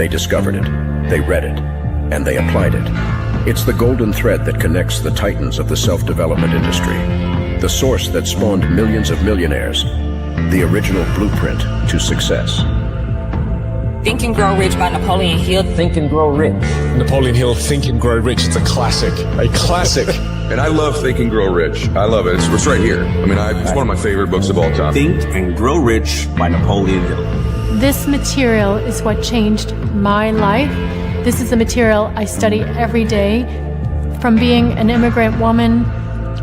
They discovered it, they read it, and they applied it. It's the golden thread that connects the titans of the self-development industry, the source that spawned millions of millionaires, the original blueprint to success. Think and Grow Rich by Napoleon Hill. Think and Grow Rich. Napoleon Hill, Think and Grow Rich. It's a classic. A classic. And I love Think and Grow Rich. I love it. It's right here. I mean, it's one of my favorite books of all time. Think and Grow Rich by Napoleon Hill. This material is what changed my life. This is the material I study every day. From being an immigrant woman,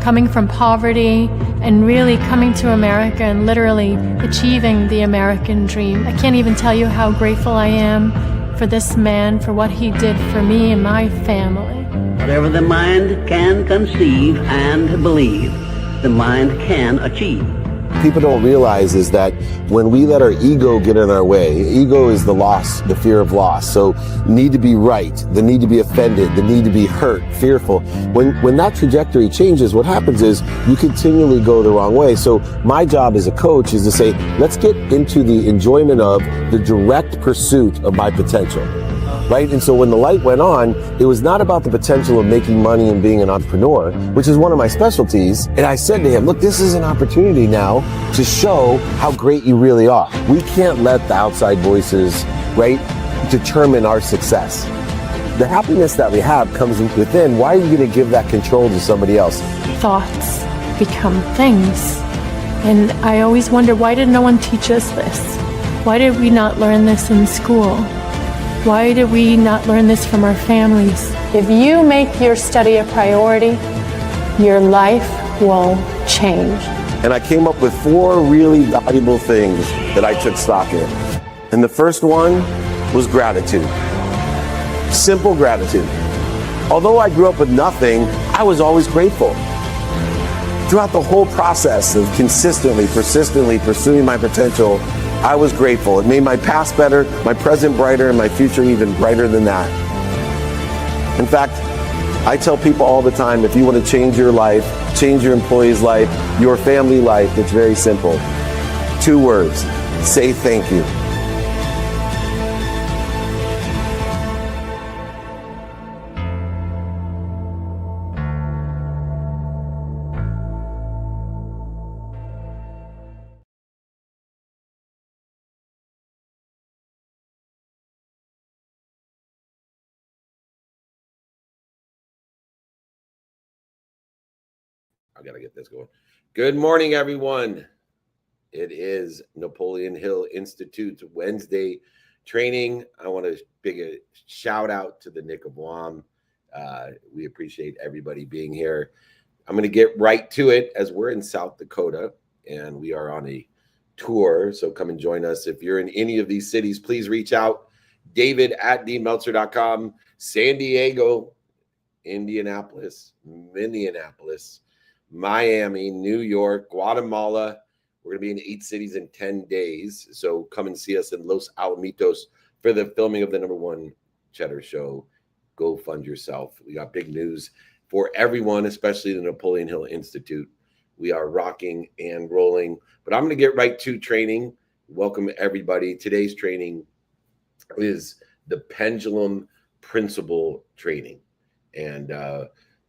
coming from poverty, and really coming to America and literally achieving the American dream. I can't even tell you how grateful I am for this man, for what he did for me and my family. Whatever the mind can conceive and believe, the mind can achieve. People don't realize is that when we let our ego get in our way, ego is the loss, the fear of loss. So need to be right, the need to be offended, the need to be hurt, fearful. When that trajectory changes, what happens is you continually go the wrong way. So my job as a coach is to say, let's get into the enjoyment of the direct pursuit of my potential. Right? And so when the light went on, it was not about the potential of making money and being an entrepreneur, which is one of my specialties. And I said to him, look, this is an opportunity now to show how great you really are. We can't let the outside voices, right, determine our success. The happiness that we have comes within. Why are you going to give that control to somebody else? Thoughts become things. And I always wonder, why did no one teach us this? Why did we not learn this in school? Why did we not learn this from our families? If you make your study a priority, your life will change. And I came up with 4 really valuable things that I took stock in. And the first one was gratitude. Simple gratitude. Although I grew up with nothing, I was always grateful. Throughout the whole process of consistently, persistently pursuing my potential, I was grateful. It made my past better, my present brighter, and my future even brighter than that. In fact, I tell people all the time, if you want to change your life, change your employee's life, your family life, it's very simple. 2 words, say thank you. I gotta get this going. Good morning, everyone. It is Napoleon Hill Institute Wednesday training. I want to big a shout out to the Nick of Guam. We appreciate everybody being here. I'm going to get right to it as we're in South Dakota and we are on a tour. So come and join us. If you're in any of these cities, please reach out. David@dmeltzer.com, San Diego, Indianapolis, Minneapolis, Miami, New York, Guatemala. We're going to be in 8 cities in 10 days. So come and see us in Los Alamitos for the filming of the #1 Cheddar Show. Go fund yourself. We got big news for everyone, especially the Napoleon Hill Institute. We are rocking and rolling. But I'm going to get right to training. Welcome, everybody. Today's training is the Pendulum Principle training. And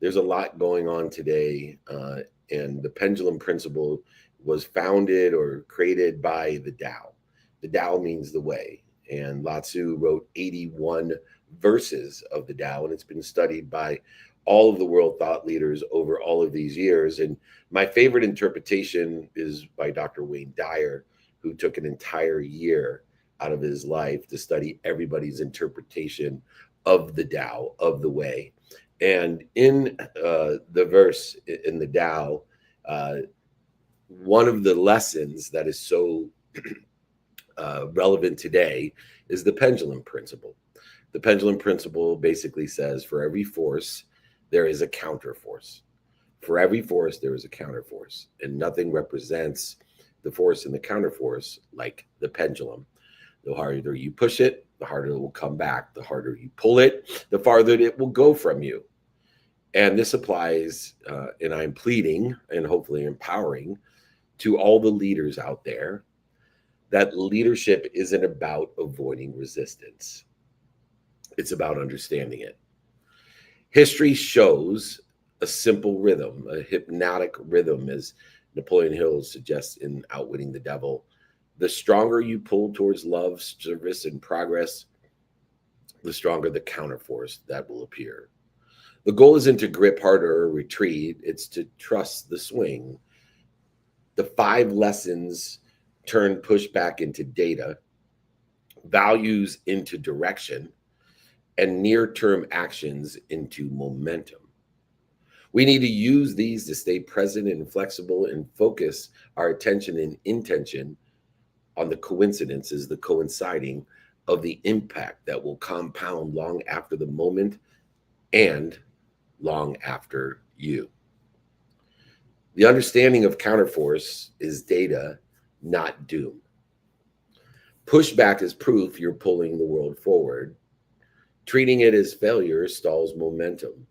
there's a lot going on today, and the Pendulum Principle was founded or created by the Tao. The Tao means the way, and Lao Tzu wrote 81 verses of the Tao, and it's been studied by all of the world thought leaders over all of these years. And my favorite interpretation is by Dr. Wayne Dyer, who took an entire year out of his life to study everybody's interpretation of the Tao, of the way. And in the verse in the Tao, one of the lessons that is so relevant today is the pendulum principle. The pendulum principle basically says for every force, there is a counterforce. For every force, there is a counterforce. And nothing represents the force and the counterforce like the pendulum. The harder you push it, the harder it will come back. The harder you pull it, the farther it will go from you. And this applies, and I'm pleading and hopefully empowering to all the leaders out there that leadership isn't about avoiding resistance. It's about understanding it. History shows a simple rhythm, a hypnotic rhythm, as Napoleon Hill suggests in Outwitting the Devil. The stronger you pull towards love, service, and progress, the stronger the counterforce that will appear. The goal isn't to grip harder or retreat, it's to trust the swing. The 5 lessons turn pushback into data, values into direction, and near-term actions into momentum. We need to use these to stay present and flexible and focus our attention and intention on the coincidences, the coinciding of the impact that will compound long after the moment and long after you. The understanding of counterforce is data, not doom. Pushback is proof you're pulling the world forward. Treating it as failure stalls momentum.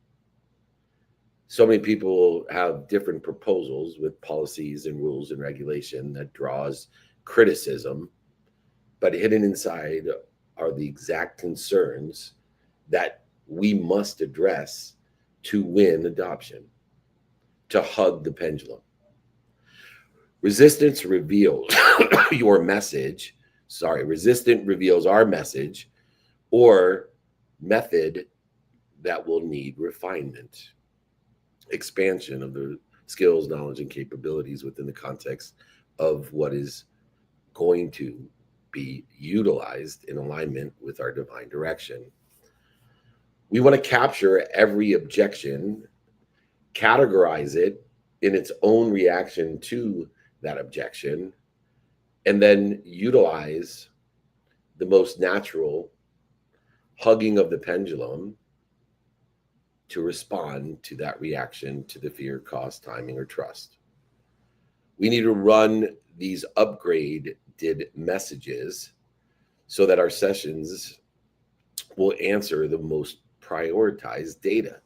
So many people have different proposals with policies and rules and regulation that draws criticism, but hidden inside are the exact concerns that we must address to win adoption, to hug the pendulum. Resistance reveals your message. Resistance reveals our message or method that will need refinement, expansion of the skills, knowledge, and capabilities within the context of what is going to be utilized in alignment with our divine direction. We want to capture every objection, categorize it in its own reaction to that objection, and then utilize the most natural hugging of the pendulum to respond to that reaction to the fear, cost, timing, or trust. We need to run these upgraded messages so that our sessions will answer the most prioritized data.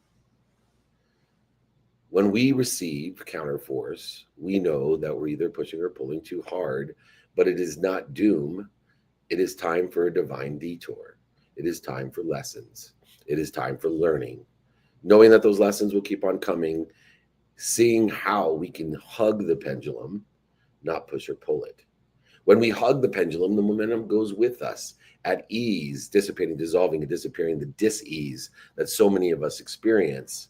When we receive counterforce, we know that we're either pushing or pulling too hard, but it is not doom. It is time for a divine detour. It is time for lessons. It is time for learning, knowing that those lessons will keep on coming, seeing how we can hug the pendulum, not push or pull it. When we hug the pendulum, the momentum goes with us at ease, dissipating, dissolving, and disappearing the dis-ease that so many of us experience.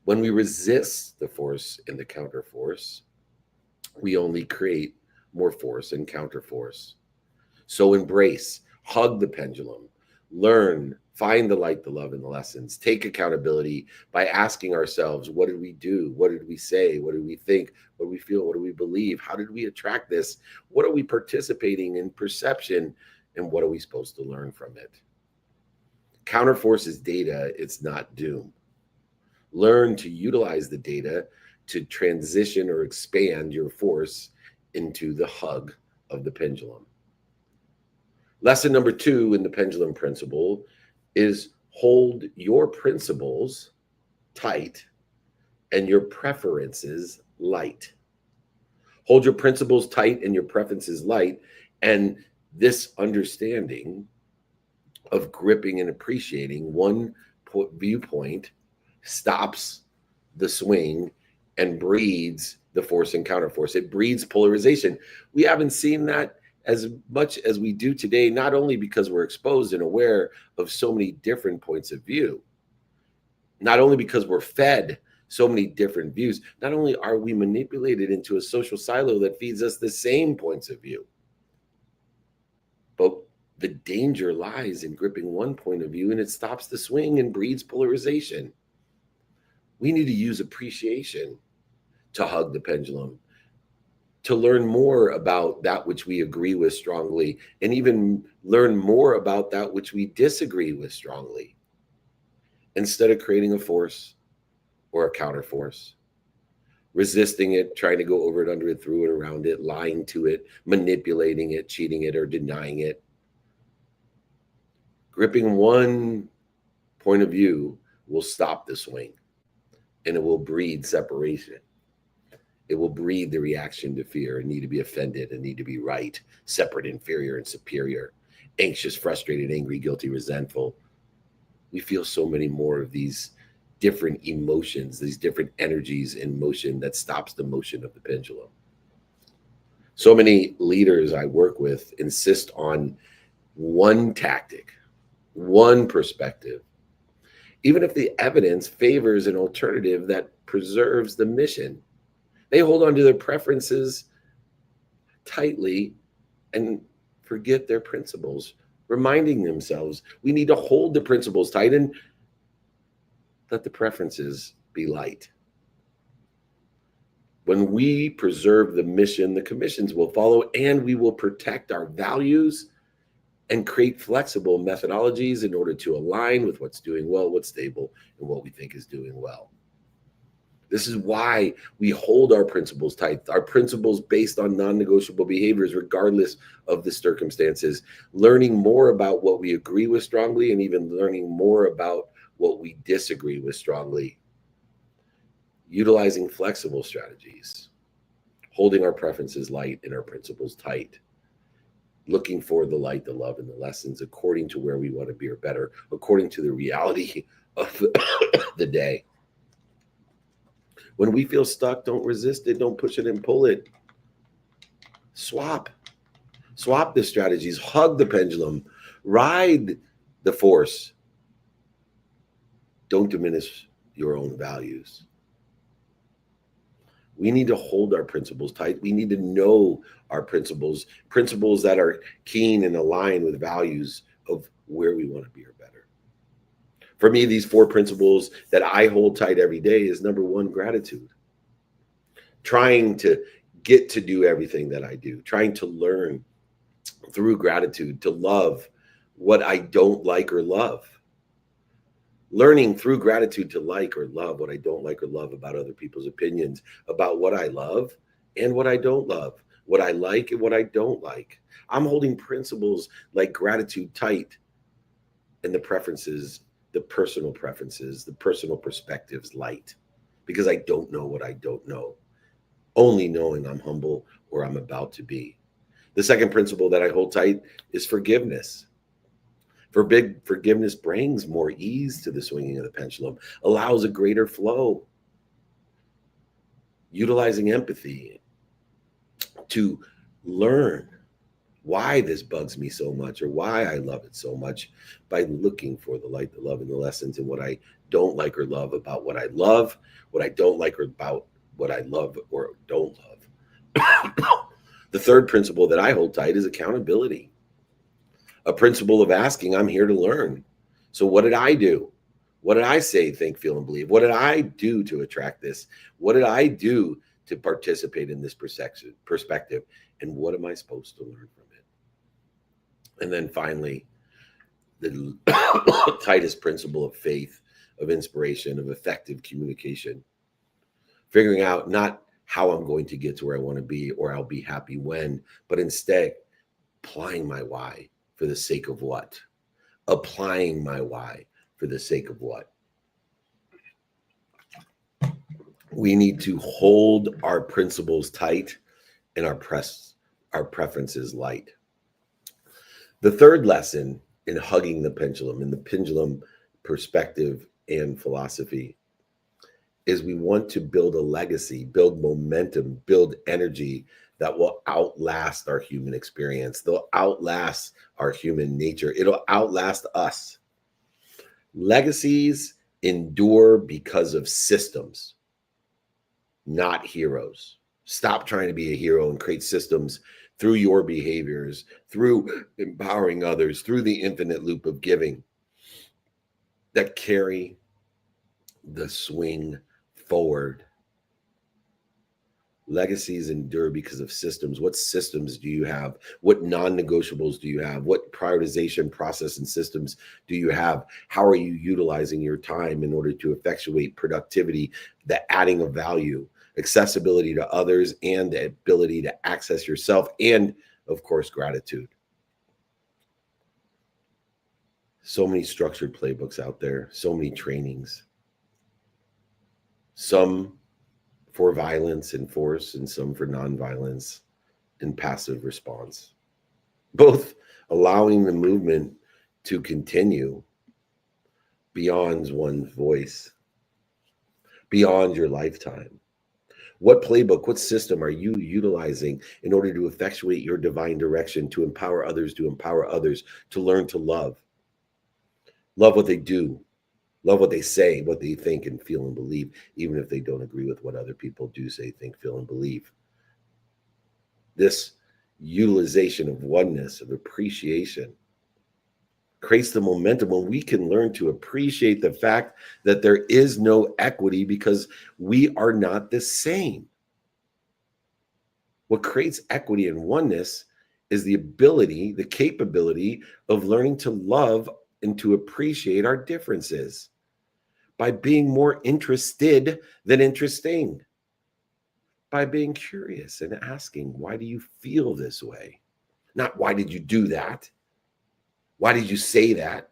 When we resist the force and the counterforce, we only create more force and counterforce. So embrace, hug the pendulum, learn, find the light, the love, and the lessons. Take accountability by asking ourselves, what did we do? What did we say? What did we think? What do we feel? What do we believe? How did we attract this? What are we participating in perception? And what are we supposed to learn from it? Counterforce is data. It's not doom. Learn to utilize the data to transition or expand your force into the hug of the pendulum. Lesson number 2 in the pendulum principle is hold your principles tight and your preferences light. Hold your principles tight and your preferences light. And this understanding of gripping and appreciating one viewpoint stops the swing and breeds the force and counterforce. It breeds polarization. We haven't seen that as much as we do today, not only because we're exposed and aware of so many different points of view, not only because we're fed so many different views, not only are we manipulated into a social silo that feeds us the same points of view, but the danger lies in gripping one point of view and it stops the swing and breeds polarization. We need to use appreciation to hug the pendulum, to learn more about that which we agree with strongly, and even learn more about that which we disagree with strongly, instead of creating a force or a counterforce, resisting it, trying to go over it, under it, through it, around it, lying to it, manipulating it, cheating it, or denying it. Gripping one point of view will stop the swing, and it will breed separation. It will breed the reaction to fear and need to be offended and need to be right, separate, inferior, and superior. anxious, frustrated, angry, guilty, resentful. We feel so many more of these different emotions, these different energies in motion that stops the motion of the pendulum. So many leaders I work with insist on one tactic, one perspective, even if the evidence favors an alternative that preserves the mission. They hold on to their preferences tightly and forget their principles, reminding themselves we need to hold the principles tight and let the preferences be light. When we preserve the mission, the commissions will follow, and we will protect our values and create flexible methodologies in order to align with what's doing well, what's stable, and what we think is doing well. This is why we hold our principles tight, our principles based on non-negotiable behaviors, regardless of the circumstances, learning more about what we agree with strongly and even learning more about what we disagree with strongly, utilizing flexible strategies, holding our preferences light and our principles tight, looking for the light, the love, and the lessons according to where we want to be or better, according to the reality of the day. When we feel stuck, don't resist it, don't push it and pull it. Swap the strategies, hug the pendulum, ride the force. Don't diminish your own values. We need to hold our principles tight. We need to know our principles that are keen and aligned with values of where we want to be or better. For me, these 4 principles that I hold tight every day is number 1, gratitude. Trying to get to do everything that I do, trying to learn through gratitude to love what I don't like or love. Learning through gratitude to like or love what I don't like or love about other people's opinions, about what I love and what I don't love, what I like and what I don't like. I'm holding principles like gratitude tight and the preferences, the personal preferences, the personal perspectives light, because I don't know what I don't know, only knowing I'm humble or I'm about to be. The second principle that I hold tight is forgiveness. Forgiveness brings more ease to the swinging of the pendulum, allows a greater flow. Utilizing empathy to learn why this bugs me so much or why I love it so much by looking for the light, the love, and the lessons in what I don't like or love about what I love, what I don't like or about what I love or don't love. The third principle that I hold tight is accountability. A principle of asking, I'm here to learn. So what did I do? What did I say, think, feel, and believe? What did I do to attract this? What did I do to participate in this perspective? And what am I supposed to learn from it? And then finally, the tightest principle of faith, of inspiration, of effective communication. Figuring out not how I'm going to get to where I want to be or I'll be happy when, but instead applying my why. For the sake of what? Applying my why for the sake of what? We need to hold our principles tight and our preferences light. The third lesson in hugging the pendulum, in the pendulum perspective and philosophy, is we want to build a legacy, build momentum, build energy that will outlast our human experience. They'll outlast our human nature. It'll outlast us. Legacies endure because of systems, not heroes. Stop trying to be a hero and create systems through your behaviors, through empowering others, through the infinite loop of giving that carry the swing forward. Legacies endure because of systems. What systems do you have? What non-negotiables do you have? What prioritization process and systems do you have? How are you utilizing your time in order to effectuate productivity, the adding of value, accessibility to others, and the ability to access yourself, and of course, gratitude. So many structured playbooks out there, so many trainings, some for violence and force, and some for nonviolence and passive response. Both allowing the movement to continue beyond one's voice, beyond your lifetime. What playbook, what system are you utilizing in order to effectuate your divine direction, to empower others, to learn to love? Love what they do, love what they say, what they think and feel and believe, even if they don't agree with what other people do say, think, feel, and believe. This utilization of oneness, of appreciation, creates the momentum when we can learn to appreciate the fact that there is no equity because we are not the same. What creates equity and oneness is the ability, the capability of learning to love and to appreciate our differences by being more interested than interesting, by being curious and asking, why do you feel this way? Not why did you do that? Why did you say that?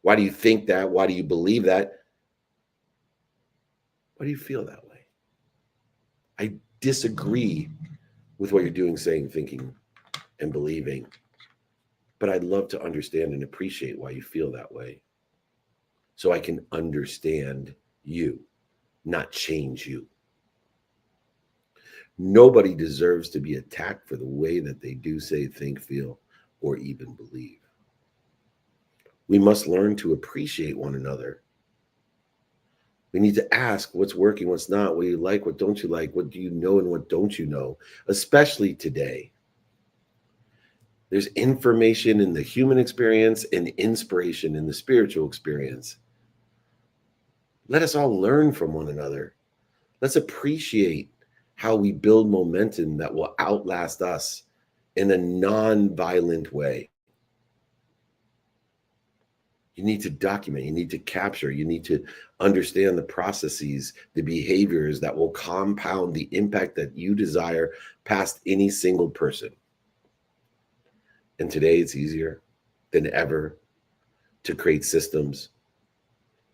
Why do you think that? Why do you believe that? Why do you feel that way? I disagree with what you're doing, saying, thinking, and believing, but I'd love to understand and appreciate why you feel that way so I can understand you, not change you. Nobody deserves to be attacked for the way that they do, say, think, feel, or even believe. We must learn to appreciate one another. We need to ask what's working, what's not, what do you like, what don't you like, what do you know and what don't you know, especially today. There's information in the human experience and inspiration in the spiritual experience. Let us all learn from one another. Let's appreciate how we build momentum that will outlast us in a non-violent way. You need to document, you need to capture, you need to understand the processes, the behaviors that will compound the impact that you desire past any single person. And today it's easier than ever to create systems.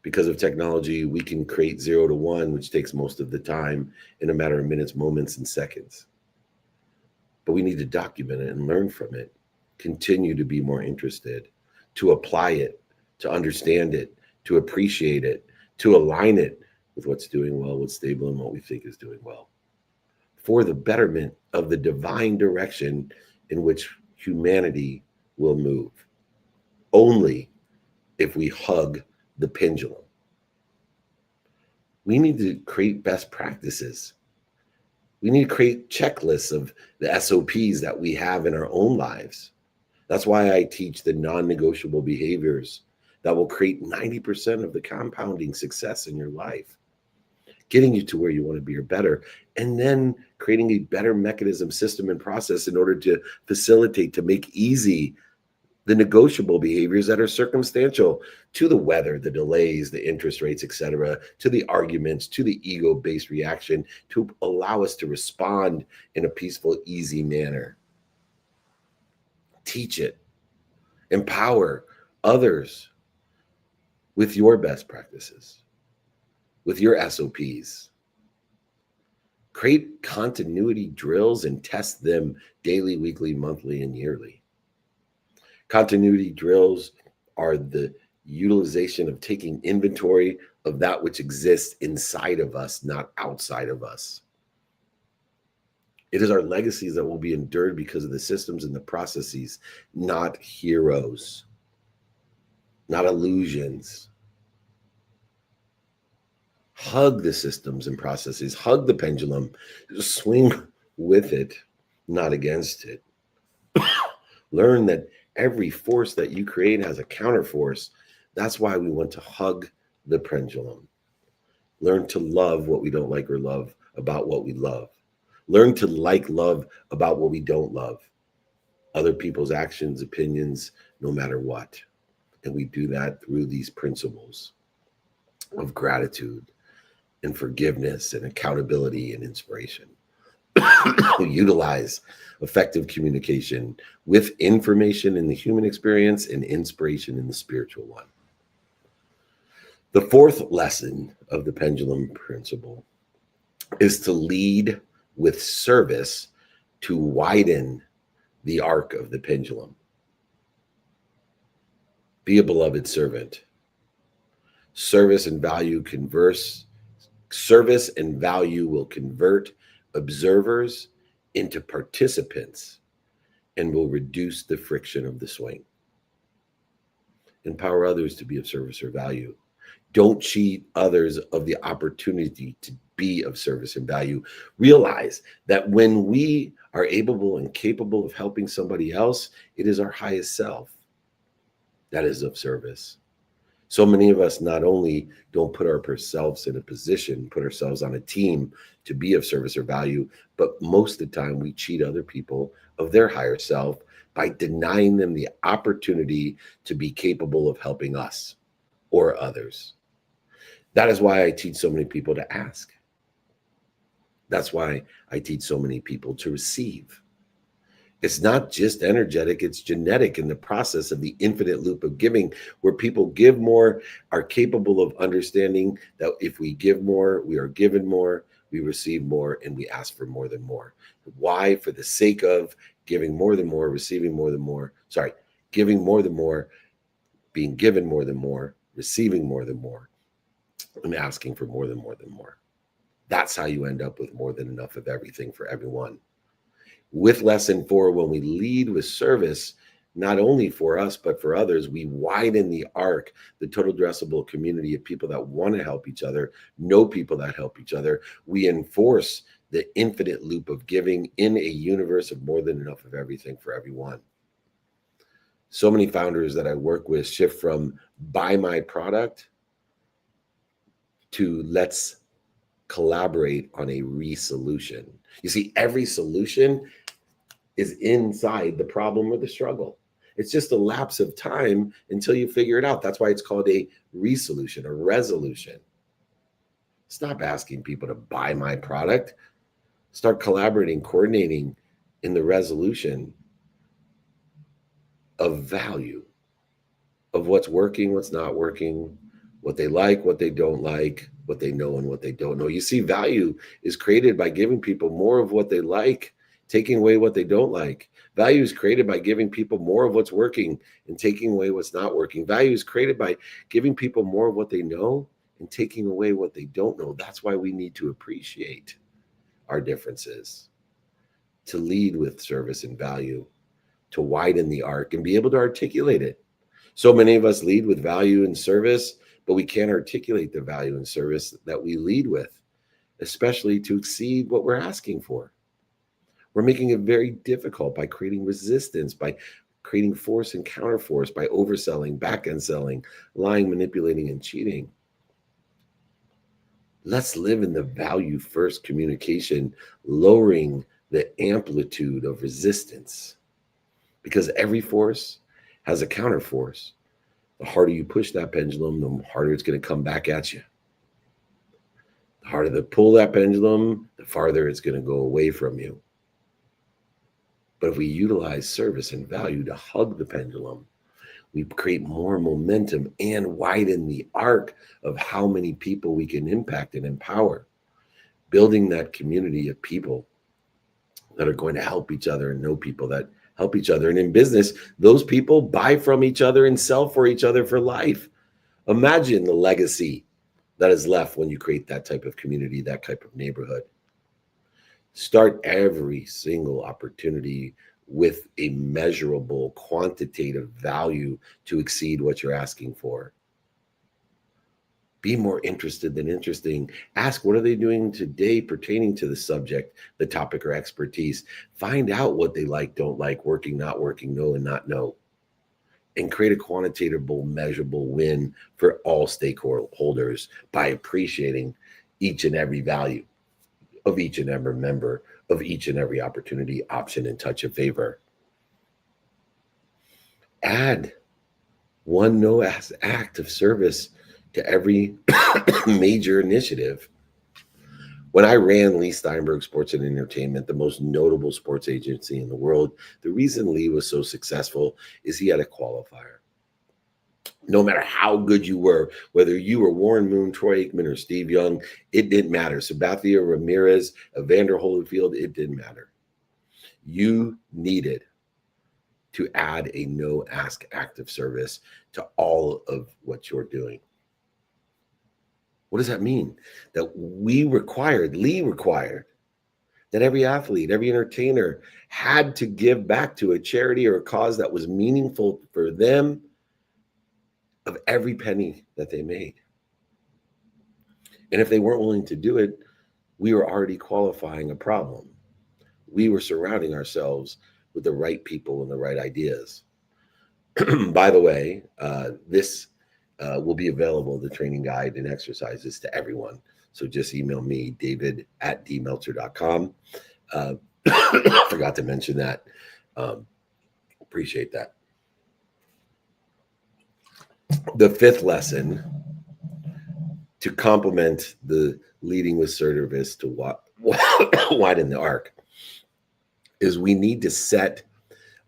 Because of technology, we can create 0 to 1, which takes most of the time in a matter of minutes, moments, and seconds. But we need to document it and learn from it, continue to be more interested, to apply it, to understand it, to appreciate it, to align it with what's doing well, what's stable, and what we think is doing well, for the betterment of the divine direction in which humanity will move. Only if we hug the pendulum. We need to create best practices. We need to create checklists of the SOPs that we have in our own lives. That's why I teach the non-negotiable behaviors that will create 90% of the compounding success in your life, getting you to where you want to be or better, and then creating a better mechanism, system, and process in order to facilitate, to make easy the negotiable behaviors that are circumstantial to the weather, the delays, the interest rates, etc., to the arguments, to the ego-based reaction, to allow us to respond in a peaceful, easy manner. Teach it. Empower others with your best practices, with your SOPs. Create continuity drills and test them daily, weekly, monthly, and yearly. Continuity drills are the utilization of taking inventory of that which exists inside of us, not outside of us. It is our legacies that will be endured because of the systems and the processes, not heroes, not illusions. Hug the systems and processes, hug the pendulum, swing with it, not against it. Learn that every force that you create has a counterforce. That's why we want to hug the pendulum. Learn to love what we don't like or love about what we love. Learn to love about what we don't love. Other people's actions, opinions, no matter what. And we do that through these principles of gratitude and forgiveness and accountability and inspiration. Utilize effective communication with information in the human experience and inspiration in the spiritual one. The fourth lesson of the pendulum principle is to lead with service to widen the arc of the pendulum. Be a beloved servant. Service and value converse. Service and value will convert observers into participants and will reduce the friction of the swing. Empower others to be of service or value. Don't cheat others of the opportunity to be of service and value. Realize that when we are able and capable of helping somebody else, it is our highest self that is of service. So many of us not only don't put ourselves in a position, put ourselves on a team to be of service or value, but most of the time we cheat other people of their higher self by denying them the opportunity to be capable of helping us or others. That is why I teach so many people to ask. That's why I teach so many people to receive. It's not just energetic, it's genetic in the process of the infinite loop of giving, where people give more, are capable of understanding that if we give more, we are given more, we receive more, and we ask for more than more. Why? For the sake of giving more than more, receiving more than more. Sorry, giving more than more, being given more than more, receiving more than more, and asking for more than more than more. That's how you end up with more than enough of everything for everyone. With lesson 4, when we lead with service, not only for us, but for others, we widen the arc, the total addressable community of people that want to help each other, know people that help each other. We enforce the infinite loop of giving in a universe of more than enough of everything for everyone. So many founders that I work with shift from buy my product to let's collaborate on a resolution. You see, every solution is inside the problem or the struggle. It's just a lapse of time until you figure it out. That's why it's called a resolution, a resolution. Stop asking people to buy my product. Start collaborating, coordinating in the resolution of value, of what's working, what's not working, what they like, what they don't like, what they know and what they don't know. You see, value is created by giving people more of what they like, taking away what they don't like. Value is created by giving people more of what's working and taking away what's not working. Value is created by giving people more of what they know and taking away what they don't know. That's why we need to appreciate our differences, to lead with service and value, to widen the arc and be able to articulate it. So many of us lead with value and service, but we can't articulate the value and service that we lead with, especially to exceed what we're asking for. We're making it very difficult by creating resistance, by creating force and counterforce, by overselling, back-end selling, lying, manipulating, and cheating. Let's live in the value-first communication, lowering the amplitude of resistance, because every force has a counterforce. The harder you push that pendulum, the harder it's going to come back at you. The harder to pull that pendulum, the farther it's going to go away from you. But if we utilize service and value to hug the pendulum, we create more momentum and widen the arc of how many people we can impact and empower, building that community of people that are going to help each other and know people that help each other. And in business, those people buy from each other and sell for each other for life. Imagine the legacy that is left when you create that type of community, that type of neighborhood. Start every single opportunity with a measurable quantitative value to exceed what you're asking for. Be more interested than interesting. Ask, what are they doing today pertaining to the subject, the topic, or expertise? Find out what they like, don't like, working, not working, know and not know. And create a quantitative, measurable win for all stakeholders by appreciating each and every value of each and every member of each and every opportunity, option, and touch of favor. Add one act of service to every major initiative. When I ran Lee Steinberg Sports and Entertainment, the most notable sports agency in the world, the reason Lee was so successful is he had a qualifier. No matter how good you were, whether you were Warren Moon, Troy Aikman, or Steve Young, it didn't matter. Sabathia Ramirez, Evander Holyfield, it didn't matter. You needed to add a no ask active service to all of what you're doing. What does that mean? That Lee required that every athlete, every entertainer had to give back to a charity or a cause that was meaningful for them of every penny that they made. And if they weren't willing to do it, we were already qualifying a problem. We were surrounding ourselves with the right people and the right ideas. By the way, this will be available, the training guide and exercises, to everyone. So just email me, david@dmeltzer.com. Forgot to mention that. Appreciate that. The fifth lesson, to complement the leading with service to widen the arc, is we need to set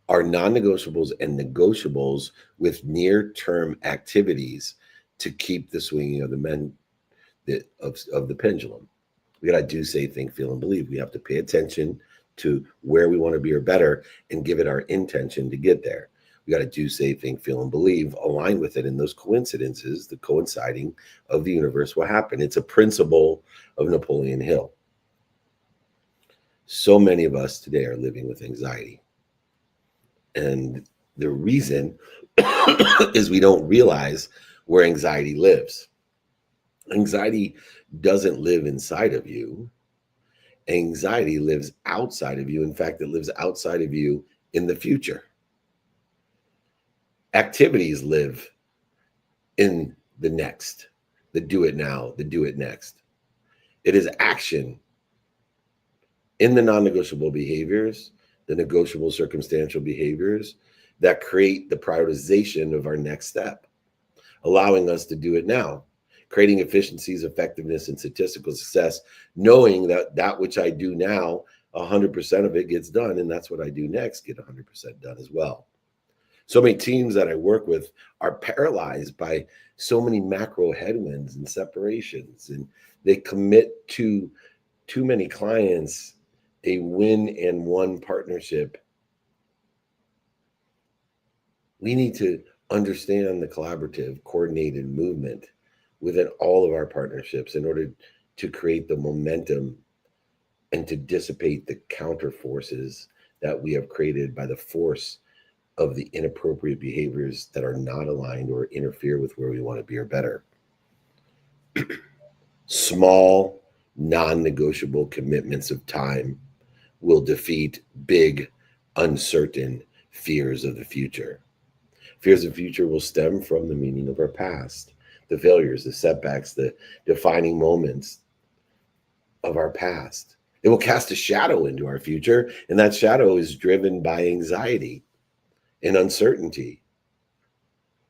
our non-negotiables and negotiables with near-term activities to keep the swinging of the pendulum. We got to do, say, think, feel, and believe. We have to pay attention to where we want to be or better and give it our intention to get there. We got to do, say, think, feel, and believe, align with it. And those coincidences, the coinciding of the universe, will happen. It's a principle of Napoleon Hill. So many of us today are living with anxiety. And the reason is we don't realize where anxiety lives. Anxiety doesn't live inside of you. Anxiety lives outside of you. In fact, it lives outside of you in the future. Activities live in the next, the do it now, the do it next. It is action in the non-negotiable behaviors, the negotiable circumstantial behaviors that create the prioritization of our next step, allowing us to do it now, creating efficiencies, effectiveness, and statistical success, knowing that that which I do now, 100% of it gets done, and that's what I do next, get 100% done as well. So many teams that I work with are paralyzed by so many macro headwinds and separations, and they commit to too many clients a win and one partnership. We need to understand the collaborative, coordinated movement within all of our partnerships in order to create the momentum and to dissipate the counter forces that we have created by the force of the inappropriate behaviors that are not aligned or interfere with where we want to be or better. Small, non-negotiable commitments of time will defeat big, uncertain fears of the future. Fears of the future will stem from the meaning of our past, the failures, the setbacks, the defining moments of our past. It will cast a shadow into our future, and that shadow is driven by anxiety and uncertainty.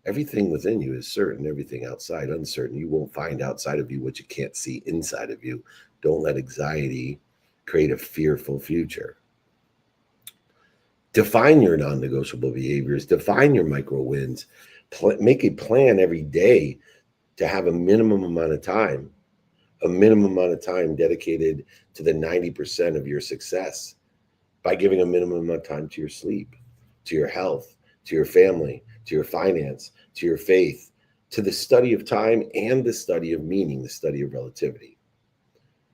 Everything within you is certain, everything outside uncertain. You won't find outside of you what you can't see inside of you. Don't let anxiety create a fearful future. Define your non-negotiable behaviors, define your micro wins, make a plan every day to have a minimum amount of time dedicated to the 90% of your success by giving a minimum amount of time to your sleep, to your health, to your family, to your finance, to your faith, to the study of time and the study of meaning, the study of relativity.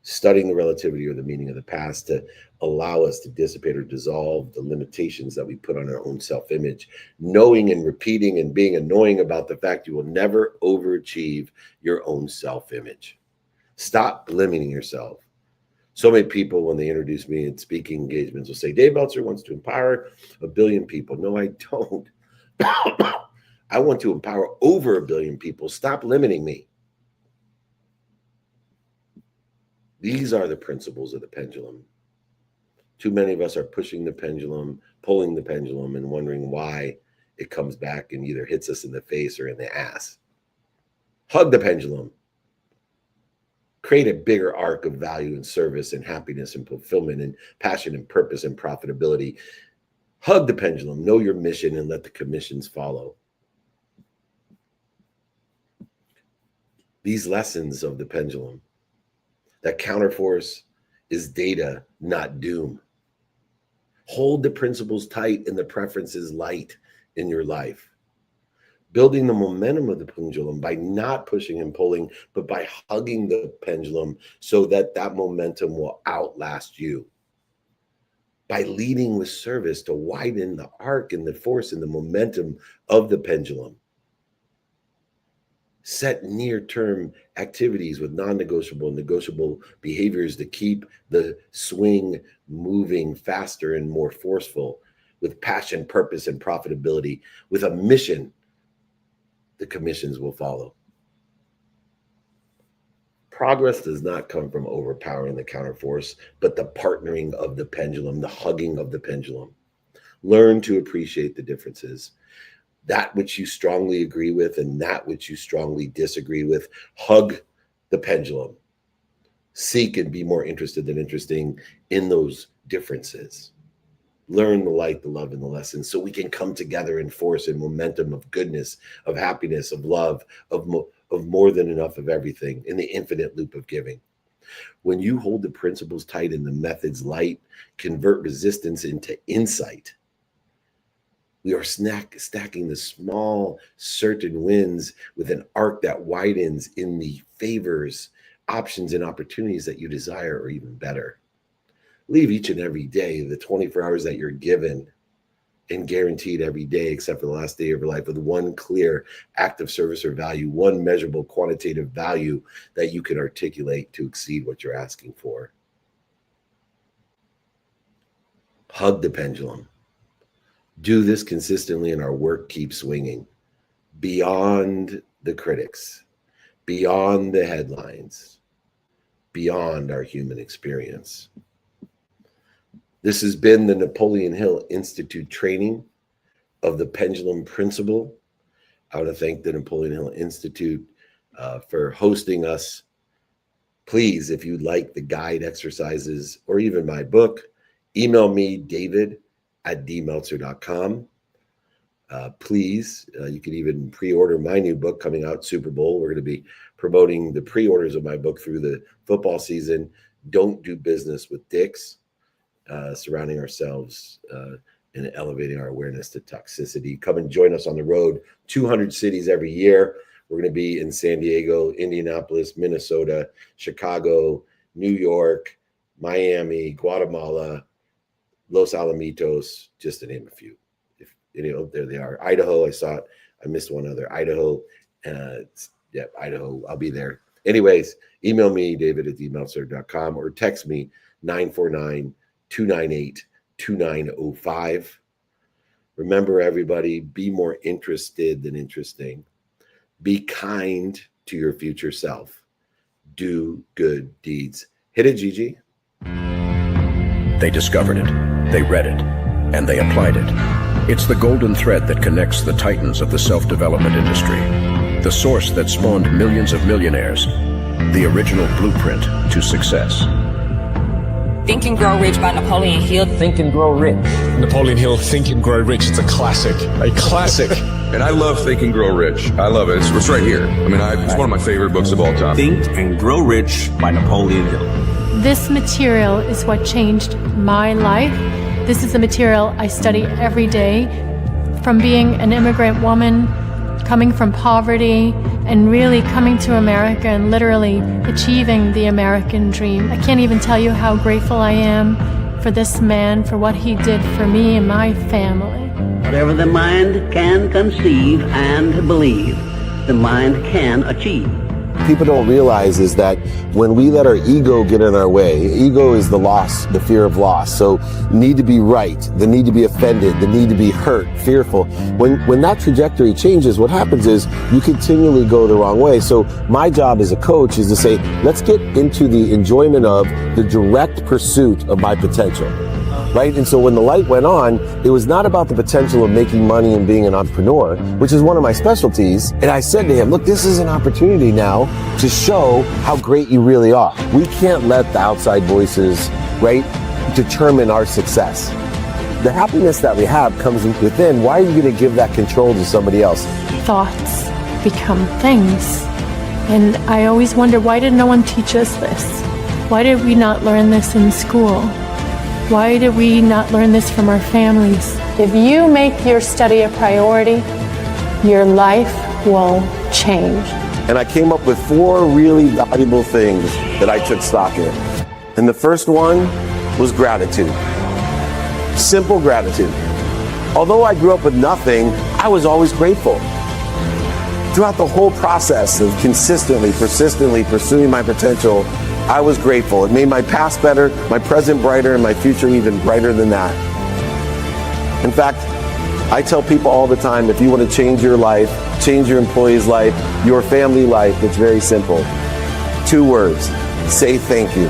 Studying the relativity or the meaning of the past to allow us to dissipate or dissolve the limitations that we put on our own self-image, knowing and repeating and being annoying about the fact you will never overachieve your own self-image. Stop limiting yourself. So many people, when they introduce me at speaking engagements, will say, Dave Meltzer wants to empower 1 billion people. No, I don't. I want to empower over 1 billion people. Stop limiting me. These are the principles of the pendulum. Too many of us are pushing the pendulum, pulling the pendulum, and wondering why it comes back and either hits us in the face or in the ass. Hug the pendulum. Create a bigger arc of value and service and happiness and fulfillment and passion and purpose and profitability. Hug the pendulum. Know your mission and let the commissions follow. These lessons of the pendulum, that counterforce is data, not doom. Hold the principles tight and the preferences light in your life. Building the momentum of the pendulum by not pushing and pulling, but by hugging the pendulum so that that momentum will outlast you. By leading with service to widen the arc and the force and the momentum of the pendulum. Set near-term activities with non-negotiable and negotiable behaviors to keep the swing moving faster and more forceful, with passion, purpose, and profitability, with a mission. The commissions will follow. Progress does not come from overpowering the counterforce, but the partnering of the pendulum, the hugging of the pendulum. Learn to appreciate the differences. That which you strongly agree with and that which you strongly disagree with. Hug the pendulum. Seek and be more interested than interesting in those differences. Learn the light, the love, and the lessons so we can come together in force and momentum of goodness, of happiness, of love, of more than enough of everything in the infinite loop of giving. When you hold the principles tight and the methods light, convert resistance into insight. We are stacking the small, certain wins with an arc that widens in the favors, options, and opportunities that you desire, or even better. Leave each and every day, the 24 hours that you're given and guaranteed every day, except for the last day of your life, with one clear act of service or value, one measurable quantitative value that you can articulate to exceed what you're asking for. Hug the pendulum. Do this consistently and our work keeps swinging beyond the critics, beyond the headlines, beyond our human experience. This has been the Napoleon Hill Institute training of the pendulum principle. I want to thank the Napoleon Hill Institute for hosting us. Please, if you'd like the guide exercises or even my book, email me, david@dmeltzer.com. Please, you can even pre-order my new book coming out, Super Bowl. We're going to be promoting the pre-orders of my book through the football season. Don't do business with dicks. Surrounding ourselves and elevating our awareness to toxicity. Come and join us on the road, 200 cities every year. We're going to be in San Diego, Indianapolis, Minnesota, Chicago, New York, Miami, Guatemala, Los Alamitos, just to name a few. If there they are. Idaho, I saw it. I missed one other. Idaho. Idaho. I'll be there. Anyways, email me, david@dmeltzer.com, or text me 949-298-2905. Remember, everybody, be more interested than interesting. Be kind to your future self. Do good deeds. Hit it, Gigi. They discovered it, they read it, and they applied it. It's the golden thread that connects the titans of the self-development industry, the source that spawned millions of millionaires, the original blueprint to success. Think and Grow Rich by Napoleon Hill. Think and Grow Rich. Napoleon Hill, Think and Grow Rich. It's a classic. A classic. And I love Think and Grow Rich. I love it. It's right here. I mean, it's one of my favorite books of all time. Think and Grow Rich by Napoleon Hill. This material is what changed my life. This is the material I study every day. From being an immigrant woman, coming from poverty, and really coming to America and literally achieving the American dream. I can't even tell you how grateful I am for this man, for what he did for me and my family. Whatever the mind can conceive and believe, the mind can achieve. People don't realize is that when we let our ego get in our way, ego is the loss, the fear of loss. So need to be right, the need to be offended, the need to be hurt, fearful. When that trajectory changes, what happens is you continually go the wrong way. So my job as a coach is to say, let's get into the enjoyment of the direct pursuit of my potential. Right? And so when the light went on, it was not about the potential of making money and being an entrepreneur, which is one of my specialties. And I said to him, look, this is an opportunity now to show how great you really are. We can't let the outside voices, right, determine our success. The happiness that we have comes within. Why are you going to give that control to somebody else? Thoughts become things. And I always wonder, why did no one teach us this? Why did we not learn this in school? Why did we not learn this from our families? If you make your study a priority, your life will change. And I came up with 4 really valuable things that I took stock in. And the first one was gratitude. Simple gratitude. Although I grew up with nothing, I was always grateful. Throughout the whole process of consistently, persistently pursuing my potential, I was grateful. It made my past better, my present brighter, and my future even brighter than that. In fact, I tell people all the time, if you want to change your life, change your employee's life, your family life, it's very simple. 2 words, say thank you.